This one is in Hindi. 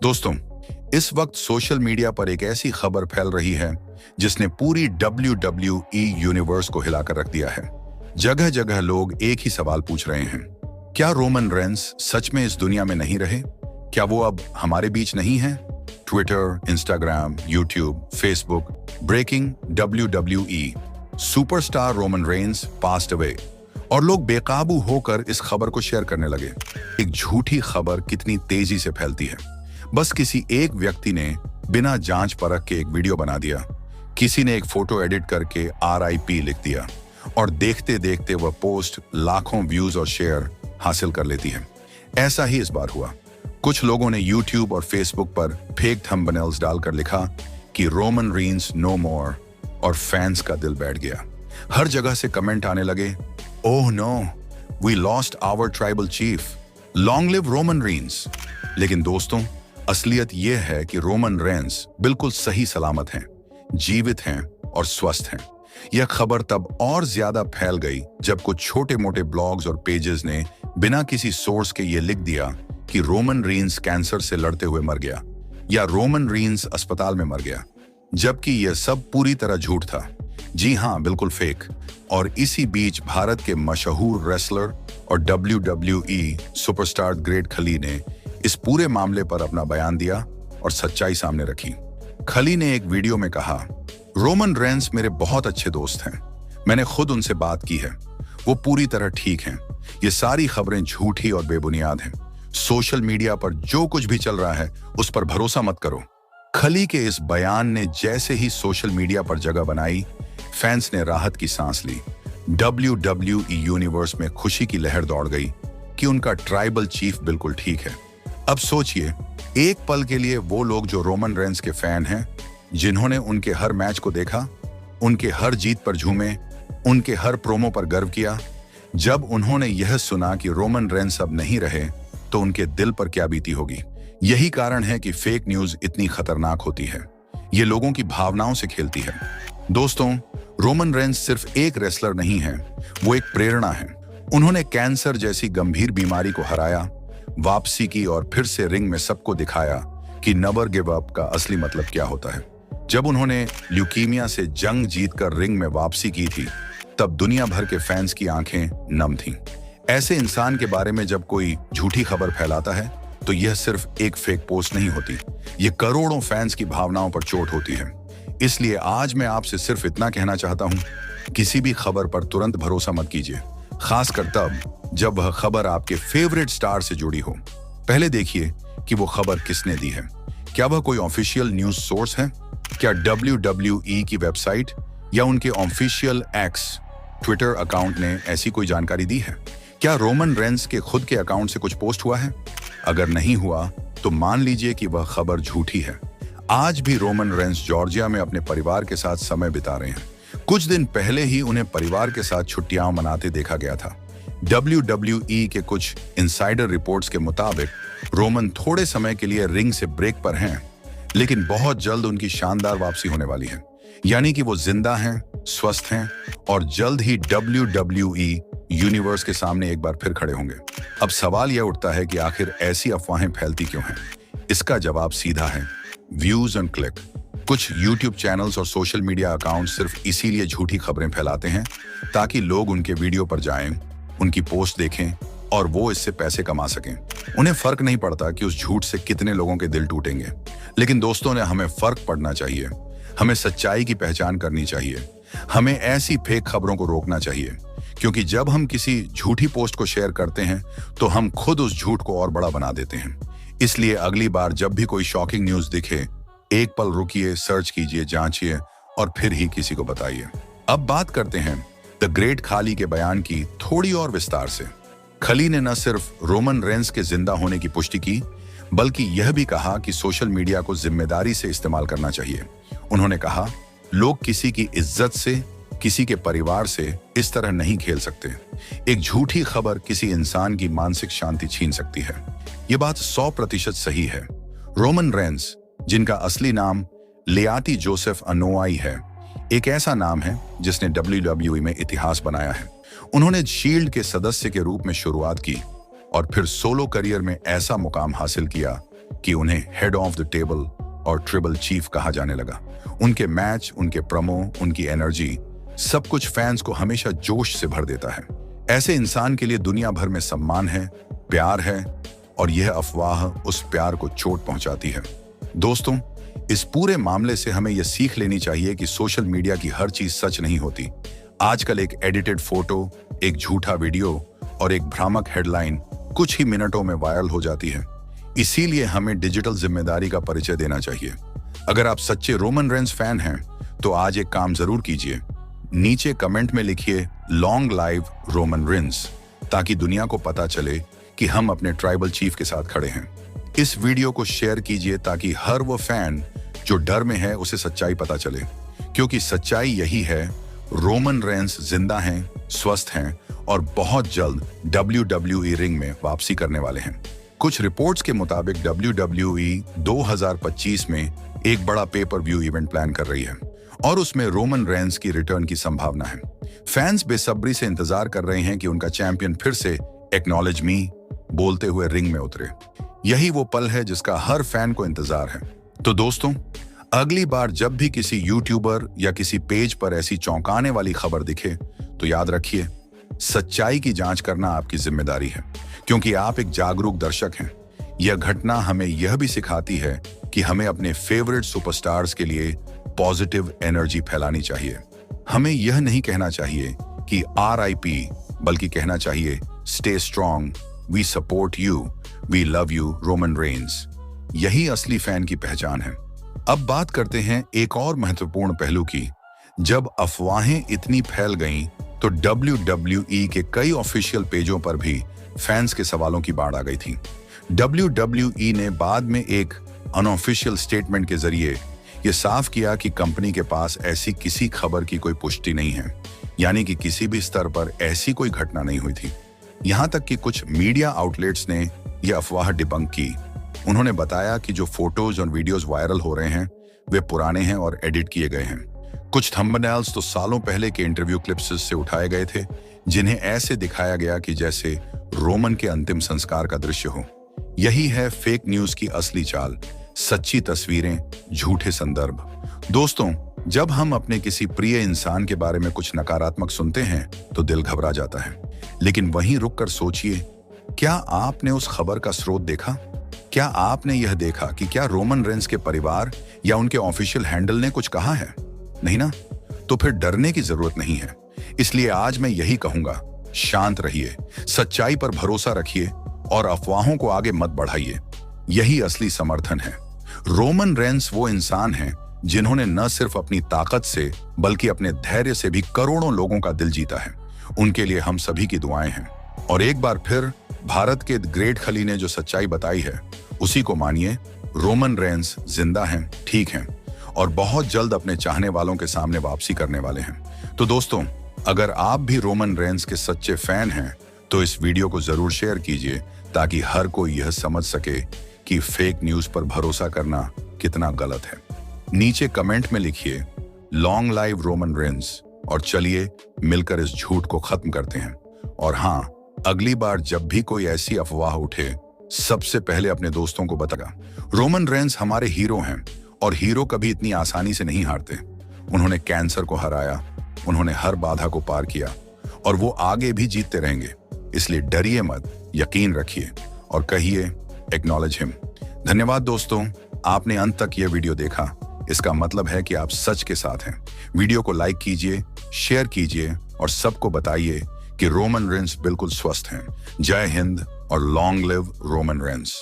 दोस्तों, इस वक्त सोशल मीडिया पर एक ऐसी खबर फैल रही है जिसने पूरी WWE यूनिवर्स को हिलाकर रख दिया है। जगह जगह लोग एक ही सवाल पूछ रहे हैं, क्या रोमन रेंस सच में इस दुनिया में नहीं रहे? क्या वो अब हमारे बीच नहीं है? Twitter, Instagram, YouTube, Facebook, breaking WWE, superstar Roman Reigns passed away. और लोग बेकाबू होकर इस खबर को शेयर करने लगे। एक झूठी खबर कितनी तेजी से फैलती है। बस किसी एक व्यक्ति ने बिना जांच परख के एक वीडियो बना दिया, किसी ने एक फोटो एडिट करके RIP लिख दिया और देखते देखते वह पोस्ट लाखों व्यूज और शेयर हासिल कर लेती है। ऐसा ही इस बार हुआ। कुछ लोगों ने YouTube और Facebook पर फेक थंबनेल्स डालकर लिखा कि रोमन रीन्स नो मोर और फैंस का दिल बैठ गया। हर जगह से कमेंट आने लगे, oh no, we lost our tribal chief, long live Roman Reigns. लेकिन दोस्तों, असलियत यह है कि रोमन रेंस बिल्कुल सही सलामत हैं, जीवित हैं और स्वस्थ हैं। यह खबर तब और ज्यादा फैल गई जब कुछ छोटे मोटे ब्लॉग्स और पेजेस ने बिना किसी सोर्स के ये लिख दिया कि रोमन रीन्स कैंसर से लड़ते हुए मर गया या रोमन रीन्स अस्पताल में मर गया, जबकि यह सब पूरी तरह झूठ था। जी हाँ, बिल्कुल फेक। और इसी बीच भारत के मशहूर रेसलर और WWE सुपरस्टार ग्रेट खली ने इस पूरे मामले पर अपना बयान दिया और सच्चाई सामने रखी। खली ने एक वीडियो में कहा, रोमन रेंस मेरे बहुत अच्छे दोस्त हैं, मैंने खुद उनसे बात की है, वो पूरी तरह ठीक हैं। ये सारी खबरें झूठी और बेबुनियाद हैं। सोशल मीडिया पर जो कुछ भी चल रहा है उस पर भरोसा मत करो। खली के इस बयान ने जैसे ही सोशल मीडिया पर जगह बनाई, फैंस ने राहत की सांस ली। WWE यूनिवर्स में खुशी की लहर दौड़ गई कि उनका ट्राइबल चीफ बिल्कुल ठीक है। अब सोचिए, एक पल के लिए वो लोग जो रोमन रेंस के फैन हैं, जिन्होंने उनके हर मैच को देखा, उनके हर जीत पर झूमे, उनके हर प्रोमो पर गर्व किया, जब उन्होंने यह सुना कि रोमन रेंस अब नहीं रहे तो उनके दिल पर क्या बीती होगी। यही कारण है कि फेक न्यूज इतनी खतरनाक होती है। ये लोगों की भावनाओं से खेलती है। दोस्तों, रोमन रेंस सिर्फ एक रेसलर नहीं है, वो एक प्रेरणा है। उन्होंने कैंसर जैसी गंभीर बीमारी को हराया, वापसी की और फिर से रिंग में सबको दिखाया कि नेवर गिव अप का असली मतलब क्या होता है। जब उन्होंने ल्यूकीमिया से जंग जीतकर रिंग में वापसी की थी, तब दुनिया भर के फैंस की आंखें नम थीं। ऐसे इंसान के बारे में जब कोई झूठी खबर फैलाता है तो यह सिर्फ एक फेक पोस्ट नहीं होती, ये करोड़ों फैंस की भावनाओं पर चोट होती है। इसलिए आज मैं आपसे सिर्फ इतना कहना चाहता हूं, किसी भी खबर पर तुरंत भरोसा मत कीजिए, खासकर तब जब वह खबर आपके फेवरेट स्टार से जुड़ी हो। पहले देखिए कि वो खबर किसने दी है। क्या वह कोई ऑफिशियल न्यूज सोर्स है? क्या WWE की वेबसाइट या उनके ऑफिशियल X ट्विटर अकाउंट ने ऐसी कोई जानकारी दी है? क्या रोमन रेंस के खुद के अकाउंट से कुछ पोस्ट हुआ है? अगर नहीं हुआ तो मान लीजिए कि वह खबर झूठी है। आज भी रोमन रेंस जॉर्जिया में अपने परिवार के साथ समय बिता रहे हैं। कुछ दिन पहले ही उन्हें परिवार के साथ छुट्टियां मनाते देखा गया था। WWE के कुछ इनसाइडर रिपोर्ट्स के मुताबिक रोमन थोड़े समय के लिए रिंग से ब्रेक पर हैं, लेकिन बहुत जल्द उनकी शानदार वापसी होने वाली है। यानी कि वो जिंदा हैं, स्वस्थ हैं और जल्द ही WWE यूनिवर्स के सामने एक बार फिर खड़े होंगे। अब सवाल यह उठता है कि आखिर ऐसी अफवाहें फैलती क्यों हैं? इसका जवाब सीधा है, व्यूज एंड क्लिक। कुछ YouTube चैनल्स और सोशल मीडिया अकाउंट सिर्फ इसीलिए झूठी खबरें फैलाते हैं ताकि लोग उनके वीडियो पर जाएं, उनकी पोस्ट देखें और वो इससे पैसे कमा सकें। उन्हें फर्क नहीं पड़ता कि उस झूठ से कितने लोगों के दिल टूटेंगे। लेकिन दोस्तों ने हमें फर्क पड़ना चाहिए, हमें सच्चाई की पहचान करनी चाहिए, हमें ऐसी फेक खबरों को रोकना चाहिए, क्योंकि जब हम किसी झूठी पोस्ट को शेयर करते हैं तो हम खुद उस झूठ को और बड़ा बना देते हैं। इसलिए अगली बार जब भी कोई शॉकिंग न्यूज दिखे, एक पल रुकिए, सर्च कीजिए, जांचिए और फिर ही किसी को बताइए। अब बात करते हैं द ग्रेट खली के बयान की थोड़ी और विस्तार से। खली ने न सिर्फ रोमन रेंस के जिंदा होने की पुष्टि की, बल्कि यह भी कहा कि सोशल मीडिया को जिम्मेदारी से इस्तेमाल करना चाहिए। उन्होंने कहा, लोग किसी की इज्जत से, किसी के परिवार से इस तरह नहीं खेल सकते। एक झूठी खबर किसी इंसान की मानसिक शांति छीन सकती है। ये बात 100% सही है। रोमन रेंस, जिनका असली नाम लियाती जोसेफ अनोआई है, एक ऐसा नाम है जिसने WWE में इतिहास बनाया है। उन्होंने शील्ड के सदस्य के रूप में शुरुआत की और फिर सोलो करियर में ऐसा मुकाम हासिल किया कि उन्हें हेड ऑफ द टेबल और ट्रिबल चीफ कहा जाने लगा। उनके मैच, उनके प्रमो, उनकी एनर्जी, सब कुछ फैंस को हमेशा जोश से भर देता है। ऐसे इंसान के लिए दुनिया भर में सम्मान है, प्यार है, और यह अफवाह उस प्यार को चोट पहुंचाती है। दोस्तों, इस पूरे मामले से हमें यह सीख लेनी चाहिए कि सोशल मीडिया की हर चीज सच नहीं होती। आजकल एक एडिटेड फोटो, एक झूठा वीडियो और एक भ्रामक हेडलाइन कुछ ही मिनटों में वायरल हो जाती है। इसीलिए हमें डिजिटल जिम्मेदारी का परिचय देना चाहिए। अगर आप सच्चे रोमन रेंस फैन हैं तो आज एक काम जरूर कीजिए, नीचे कमेंट में लिखिए लॉन्ग लाइव रोमन रेंस, ताकि दुनिया को पता चले कि हम अपने ट्राइबल चीफ के साथ खड़े हैं। इस वीडियो को शेयर कीजिए ताकि हर वो फैन जो डर में है उसे सच्चाई पता चले, क्योंकि सच्चाई यही है, रोमन रेंस जिंदा हैं, स्वस्थ हैं और बहुत जल्द WWE रिंग में वापसी करने वाले हैं। कुछ रिपोर्ट्स के मुताबिक WWE 2025 में एक बड़ा पेपर व्यू इवेंट प्लान कर रही है और उसमें रोमन रेंस की रिटर्न की संभावना है। फैंस बेसब्री से इंतजार कर रहे हैं कि उनका चैंपियन फिर से एक्नॉलेज मी बोलते हुए रिंग में उतरे। यही वो पल है जिसका हर फैन को इंतजार है। तो दोस्तों, अगली बार जब भी किसी यूट्यूबर या किसी पेज पर ऐसी चौंकाने वाली खबर दिखे तो याद रखिए, सच्चाई की जांच करना आपकी जिम्मेदारी है, क्योंकि आप एक जागरूक दर्शक हैं। यह घटना हमें यह भी सिखाती है कि हमें अपने फेवरेट सुपरस्टार्स के लिए पॉजिटिव एनर्जी फैलानी चाहिए। हमें यह नहीं कहना चाहिए कि RIP, बल्कि कहना चाहिए stay strong, we support you, we love you Roman Reigns. यही असली फैन की पहचान है। अब बात करते हैं एक और महत्वपूर्ण पहलू की। जब अफवाहें इतनी फैल गईं तो WWE के कई ऑफिशियल पेजों पर भी फैंस के सवालों की बाढ़ आ गई थी। WWE ने बाद में एक अनऑफिशियल स्टेटमेंट के जरिए यह साफ किया कि कंपनी के पास ऐसी किसी खबर की कोई पुष्टि नहीं है, यानी कि किसी भी स्तर पर ऐसी कोई घटना नहीं हुई थी। यहां तक कि कुछ मीडिया आउटलेट्स ने यह अफवाह डिबंक की। उन्होंने बताया कि जो फोटोज और वीडियोस वायरल हो रहे हैं वे पुराने हैं और एडिट किए गए हैं। कुछ थंबनेल्स तो सालों पहले के इंटरव्यू क्लिप्स से उठाए गए थे, जिन्हें ऐसे दिखाया गया कि जैसे रोमन के अंतिम संस्कार का दृश्य हो। यही है फेक न्यूज की असली चाल, सच्ची तस्वीरें, झूठे संदर्भ। दोस्तों, जब हम अपने किसी प्रिय इंसान के बारे में कुछ नकारात्मक सुनते हैं तो दिल घबरा जाता है, लेकिन वहीं रुककर सोचिए, क्या आपने उस खबर का स्रोत देखा? क्या आपने यह देखा कि क्या रोमन रेंस के परिवार या उनके ऑफिशियल हैंडल ने कुछ कहा है? नहीं ना? तो फिर डरने की जरूरत नहीं है। इसलिए आज मैं यही कहूंगा, शांत रहिए, सच्चाई पर भरोसा रखिए और अफवाहों को आगे मत बढ़ाइए। यही असली समर्थन है। रोमन रेंस वो इंसान हैं जिन्होंने न सिर्फ अपनी ताकत से बल्कि अपने धैर्य से भी करोड़ों लोगों का दिल जीता है। उनके लिए हम सभी की दुआएं हैं। और एक बार फिर भारत के ग्रेट खली ने जो सच्चाई बताई है उसी को मानिए। रोमन रेंस जिंदा हैं, ठीक हैं और बहुत जल्द अपने चाहने वालों के सामने वापसी करने वाले हैं। तो दोस्तों, अगर आप भी रोमन रेंस के सच्चे फैन हैं तो इस वीडियो को जरूर शेयर कीजिए, ताकि हर कोई यह समझ सके कि फेक न्यूज पर भरोसा करना कितना गलत है। नीचे कमेंट में लिखिए लॉन्ग लाइव रोमन रेंस और चलिए मिलकर इस झूठ को खत्म करते हैं। और हाँ, अगली बार जब भी कोई ऐसी अफवाह उठे, सबसे पहले अपने दोस्तों को बताएगा। रोमन रेंस हमारे हीरो हैं और हीरो कभी इतनी आसानी से नहीं हारते। उन्होंने कैंसर को हराया, उन्होंने हर बाधा को पार किया और वो आगे भी जीतते रहेंगे। इसलिए डरिए मत, यकीन रखिए और कहिए एक्नॉलेज हिम। धन्यवाद दोस्तों, आपने अंत तक यह वीडियो देखा। इसका मतलब है कि आप सच के साथ हैं। वीडियो को लाइक कीजिए, शेयर कीजिए और सबको बताइए कि रोमन रेंस बिल्कुल स्वस्थ हैं। जय हिंद और लॉन्ग लिव रोमन रेंस।